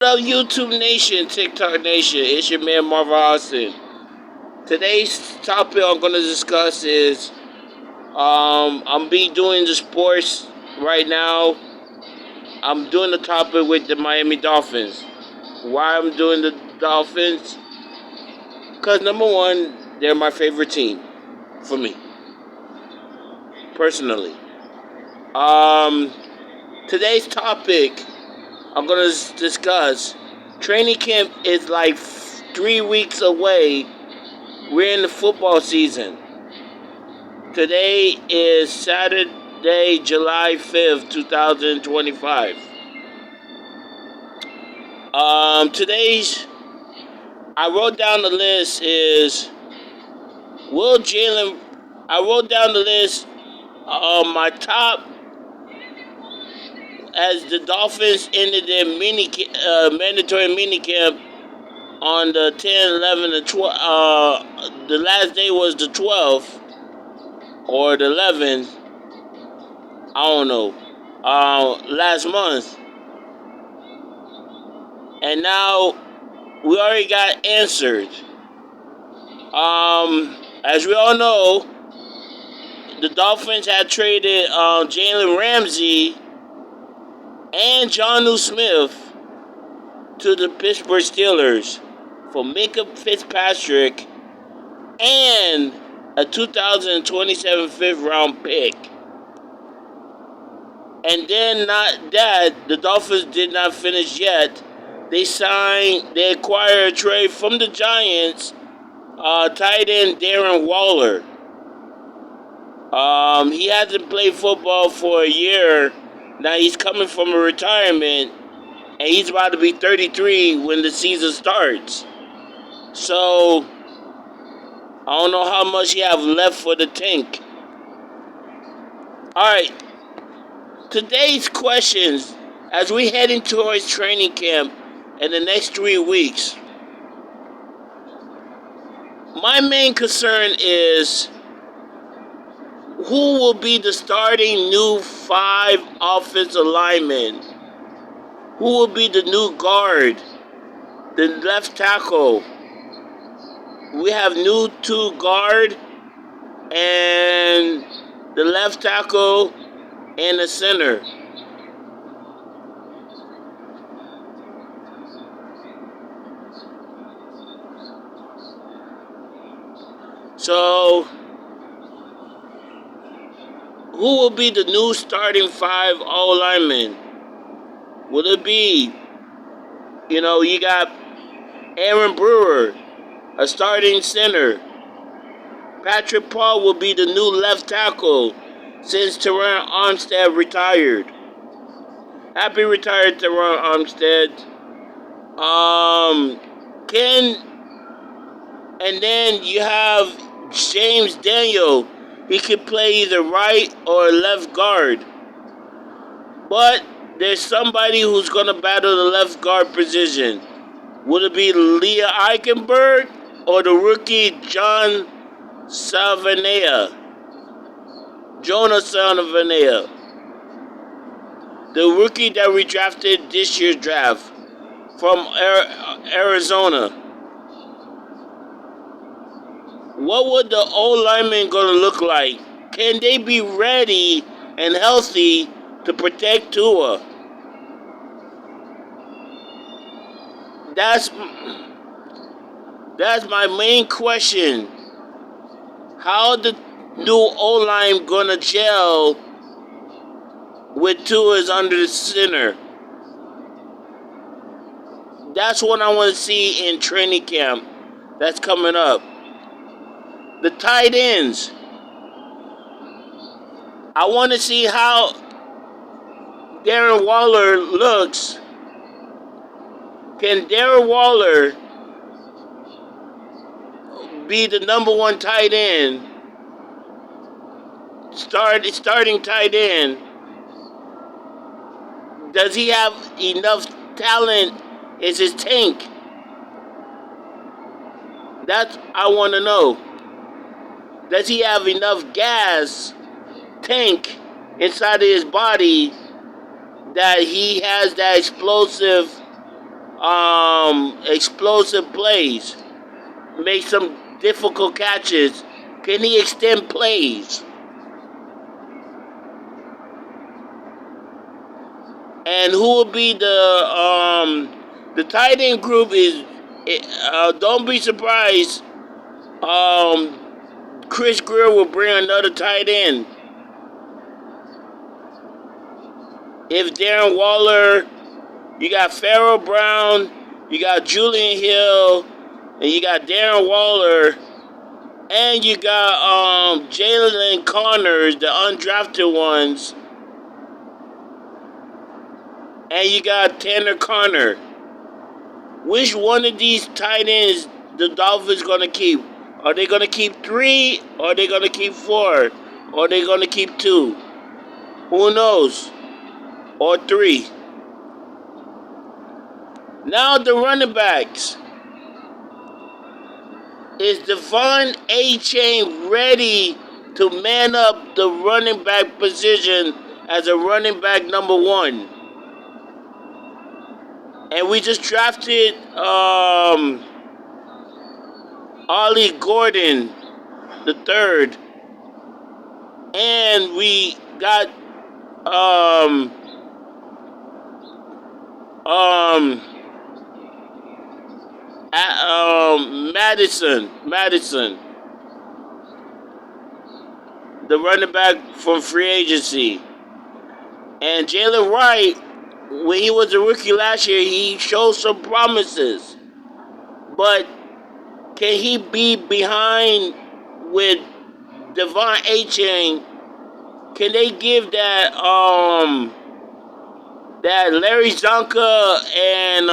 up, YouTube Nation, TikTok Nation? It's your man Marvin Austin. Today's topic I'm gonna discuss is I'm doing the sports right now. I'm doing the topic with the Miami Dolphins. Why I'm doing the Dolphins? Because number one, they're my favorite team for me personally. Um, Today's topic I'm gonna discuss. Training camp is like 3 weeks away. We're in the football season. Today is Saturday, July 5th, 2025. Today's I wrote down the list is Will Jalen. I wrote down the list of my top as the Dolphins ended their mandatory minicamp on the 10, 11, and 12. The last day was the 12th or the 11th. I don't know. Last month, and now we already got answered. As we all know, the Dolphins had traded Jalen Ramsey and Jonnu Smith to the Pittsburgh Steelers for Minka Fitzpatrick and a 2027 fifth round pick. And then not that, the Dolphins did not finish yet. They acquired a trade from the Giants, tight end Darren Waller. He hasn't played football for a year. Now he's coming from a retirement, and he's about to be 33 when the season starts. So, I don't know how much he have left for the tank. Alright, today's questions, as we head into our training camp in the next 3 weeks, my main concern is who will be the starting new 5 offensive linemen? Who will be the new guard? The left tackle. We have new 2 guard and the left tackle and the center. So, who will be the new starting 5 O-linemen? Will it be, you got Aaron Brewer, a starting center. Patrick Paul will be the new left tackle since Teron Armstead retired. Happy retired, Teron Armstead. And then you have James Daniel. He could play either right or left guard. But there's somebody who's going to battle the left guard position. Would it be Leah Eichenberg or the rookie Jonah Salvanea? The rookie that we drafted this year's draft from Arizona. What would the old linemen going to look like? Can they be ready and healthy to protect Tua? That's my main question. How the new O-line going to gel with Tua's under the center? That's what I want to see in training camp that's coming up. The tight ends. I want to see how Darren Waller looks. Can Darren Waller be the number 1 tight end? Starting tight end. Does he have enough talent? Is his tank? That's I want to know. Does he have enough gas tank inside of his body that he has that explosive explosive plays, make some difficult catches? Can he extend plays? And who will be the tight end group is don't be surprised. Chris Greer will bring another tight end. If Darren Waller, you got Farrell Brown, you got Julian Hill, and you got Darren Waller, and you got Jalen Connors, the undrafted ones, and you got Tanner Connor. Which one of these tight ends the Dolphins gonna keep? Are they gonna keep 3? Or are they gonna keep 4? Or are they gonna keep 2? Who knows? Or 3. Now the running backs. Is Devon A-Chain ready to man up the running back position as a running back number 1? And we just drafted Ollie Gordon the third, and we got Madison, the running back from free agency, and Jalen Wright. When he was a rookie last year, he showed some promises, but can he be behind with Devon A-Chain? Can they give that Larry Zonka and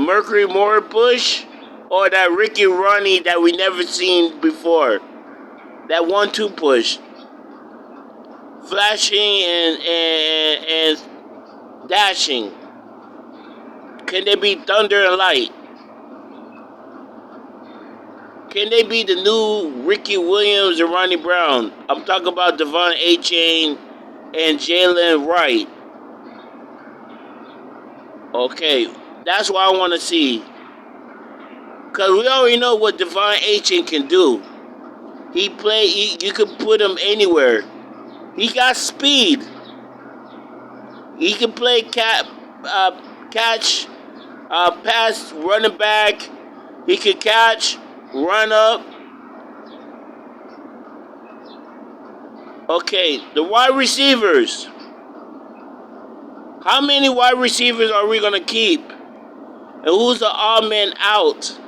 Mercury Moore push, or that Ricky Ronnie that we never seen before? That 1-2 push, flashing and dashing. Can they be thunder and light? Can they be the new Ricky Williams and Ronnie Brown? I'm talking about Devon A-Chain and Jalen Wright. Okay, that's what I want to see. Because we already know what Devon A-Chain can do. You could put him anywhere. He got speed. He can play catch, pass, running back. He can catch, run up. Okay, the wide receivers. How many wide receivers are we going to keep? And who's the odd man out?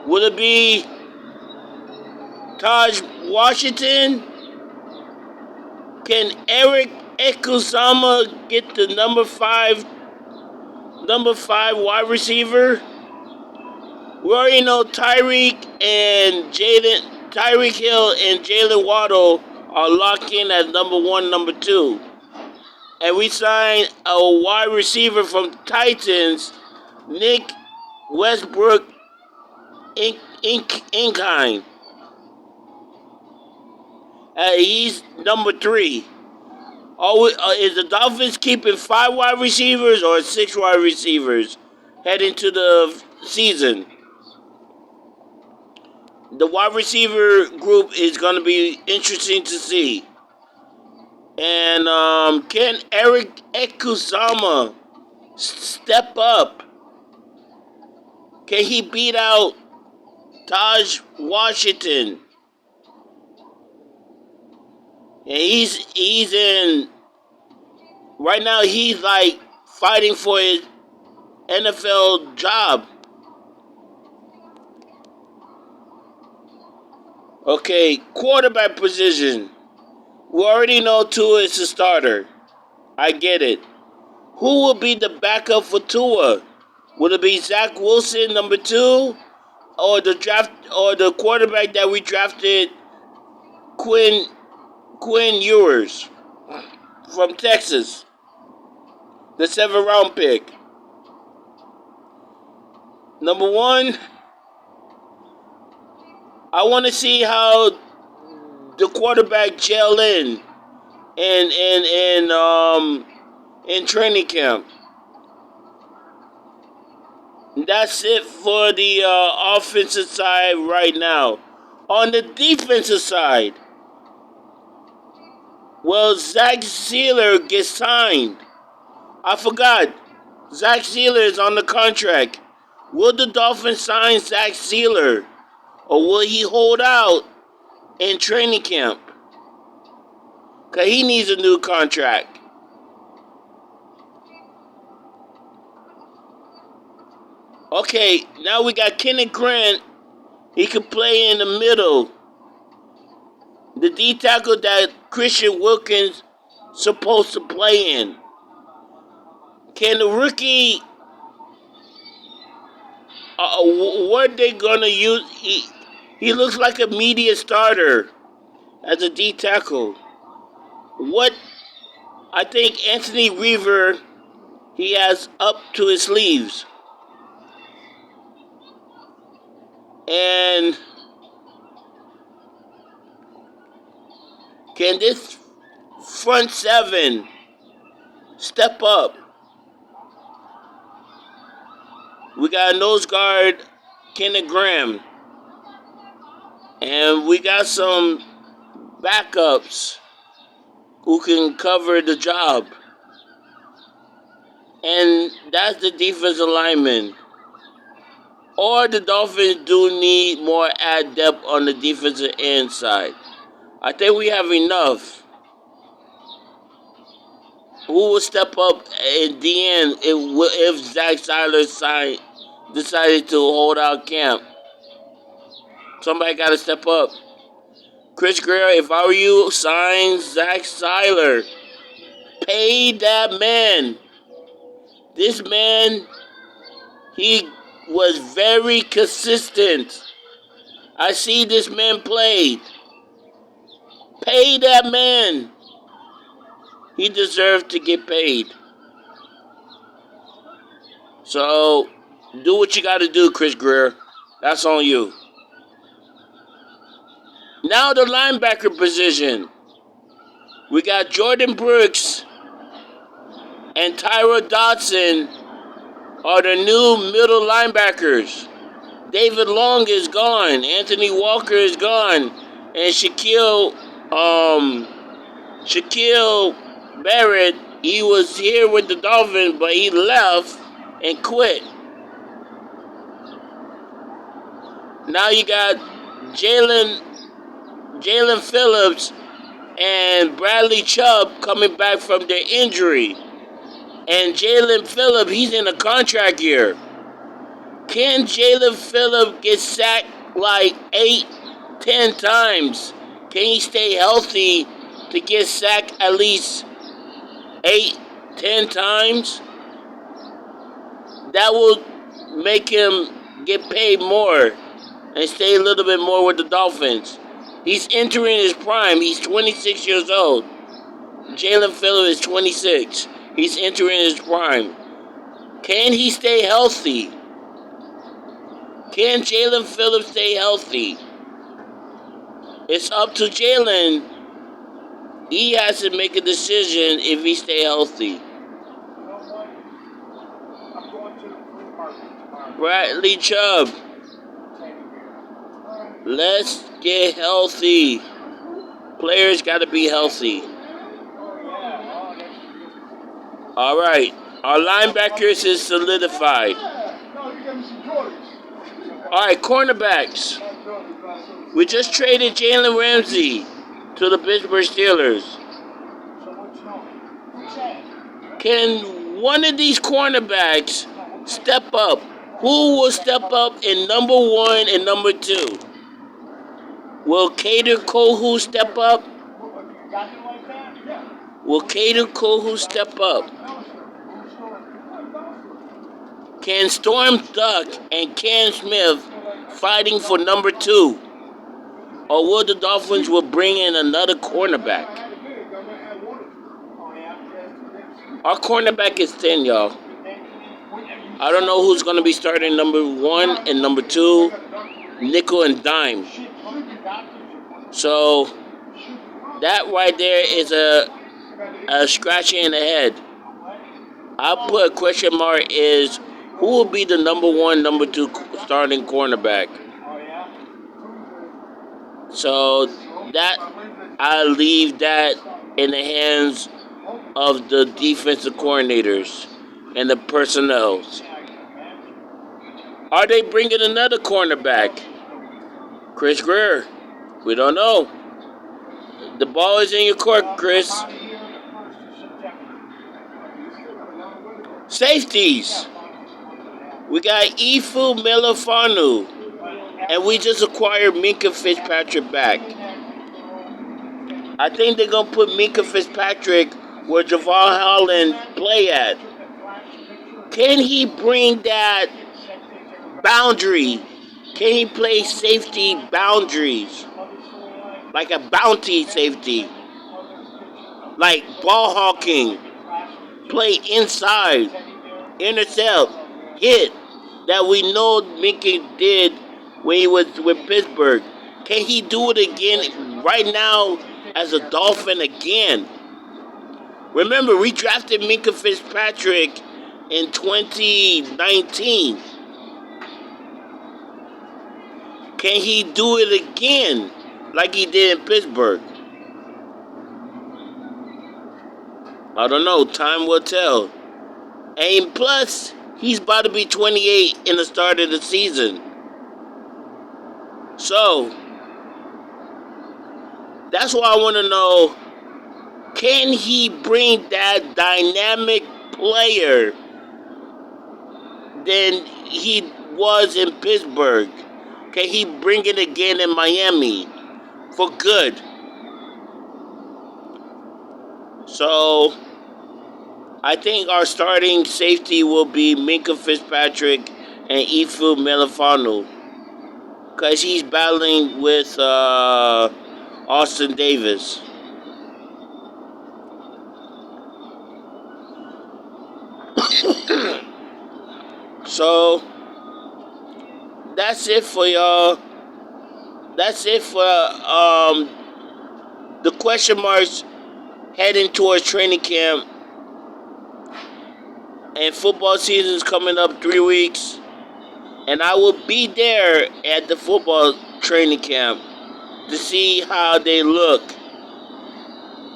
Will it be Taj Washington? Can Eric Ekusama get the number five wide receiver? We already know Tyreek Hill and Jalen Waddle are locked in as number 1, number 2. And we signed a wide receiver from Titans, Nick Westbrook Inkine. He's number 3. Is the Dolphins keeping 5 wide receivers or 6 wide receivers heading to the season? The wide receiver group is going to be interesting to see. And can Eric Ekusama step up? Can he beat out Taj Washington? And he's in right now. He's like fighting for his NFL job. Okay, quarterback position. We already know Tua is the starter. I get it. Who will be the backup for Tua? Will it be Zach Wilson, number 2, or the quarterback that we drafted, Quinn Ewers from Texas, the 7th round pick? Number 1, I want to see how the quarterback gel in. in training camp. That's it for the offensive side right now. On the defensive side, well, Zach Sealer gets signed. I forgot. Zach Sealer is on the contract. Will the Dolphins sign Zach Sealer? Or will he hold out in training camp? Because he needs a new contract. Okay, now we got Kenneth Grant. He can play in the middle. The D tackle that Christian Wilkins supposed to play in. Can the rookie, what they gonna use? He looks like a media starter as a D tackle. What I think Anthony Weaver, he has up to his sleeves. And can this front seven step up? We got a nose guard, Kenneth Graham. And we got some backups who can cover the job. And that's the defensive lineman. Or the Dolphins do need more add depth on the defensive end side. I think we have enough. Who will step up in the end if Zach Seiler decided to hold out camp? Somebody got to step up. Chris Greer, if I were you, sign Zach Seiler. Pay that man. This man, he was very consistent. I see this man played. Pay that man. He deserved to get paid. So, do what you got to do, Chris Greer. That's on you. Now the linebacker position. We got Jordan Brooks and Tyra Dodson are the new middle linebackers. David Long is gone. Anthony Walker is gone. And Shaquille Barrett, he was here with the Dolphins, but he left and quit. Now you got Jalen Phillips and Bradley Chubb coming back from their injury. And Jalen Phillips, he's in a contract year. Can Jalen Phillips get sacked like 8-10 times? Can he stay healthy to get sacked at least 8-10 times? That will make him get paid more and stay a little bit more with the Dolphins. He's entering his prime. He's 26 years old. Jalen Phillips is 26. He's entering his prime. Can he stay healthy? Can Jalen Phillips stay healthy? It's up to Jalen. He has to make a decision if he stay healthy. Bradley Chubb. Let's get healthy. Players got to be healthy. All right. Our linebackers is solidified. All right, cornerbacks. We just traded Jalen Ramsey to the Pittsburgh Steelers. Can one of these cornerbacks step up? Who will step up in number 1 and number 2? Will Kader Kohu step up? Will Kader Kohu step up? Can Storm Duck and Cam Smith fighting for number 2? Or will the Dolphins will bring in another cornerback? Our cornerback is thin, y'all. I don't know who's going to be starting number 1 and number 2, nickel and dime. So that right there is a scratching in the head. I put a question mark is who will be the number one, number two starting cornerback. So that I leave that in the hands of the defensive coordinators and the personnel. Are they bringing another cornerback? Chris Greer. We don't know. The ball is in your court, Chris. Safeties. We got Ifu Melifanu. And we just acquired Minka Fitzpatrick back. I think they're going to put Minka Fitzpatrick where Javon Holland play at. Can he bring that boundary? Can he play safety boundaries? Like a bounty safety. Like ball hawking. Play inside. Intercept. Hit. That we know Minka did when he was with Pittsburgh. Can he do it again right now as a Dolphin again? Remember, we drafted Minka Fitzpatrick in 2019. Can he do it again like he did in Pittsburgh? I don't know. Time will tell. And plus, he's about to be 28 in the start of the season. So, that's why I want to know, can he bring that dynamic player than he was in Pittsburgh? Can he bring it again in Miami for good? So, I think our starting safety will be Minka Fitzpatrick and Ifu Melifanu. Because he's battling with Austin Davis. So, that's it for y'all. That's it for the question marks heading towards training camp. And football season is coming up 3 weeks. And I will be there at the football training camp to see how they look.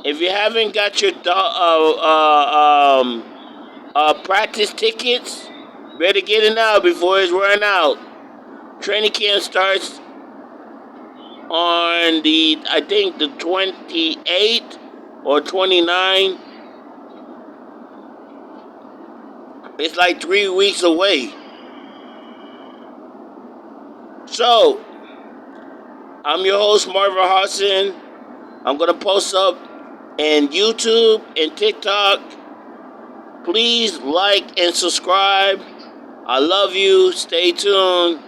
If you haven't got your practice tickets, better get it now before it's run out. Training camp starts on I think the 28th or 29th. It's like 3 weeks away. So, I'm your host, Marvin Hassan. I'm going to post up in YouTube and TikTok. Please like and subscribe. I love you. Stay tuned.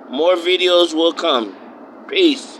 More videos will come. Peace.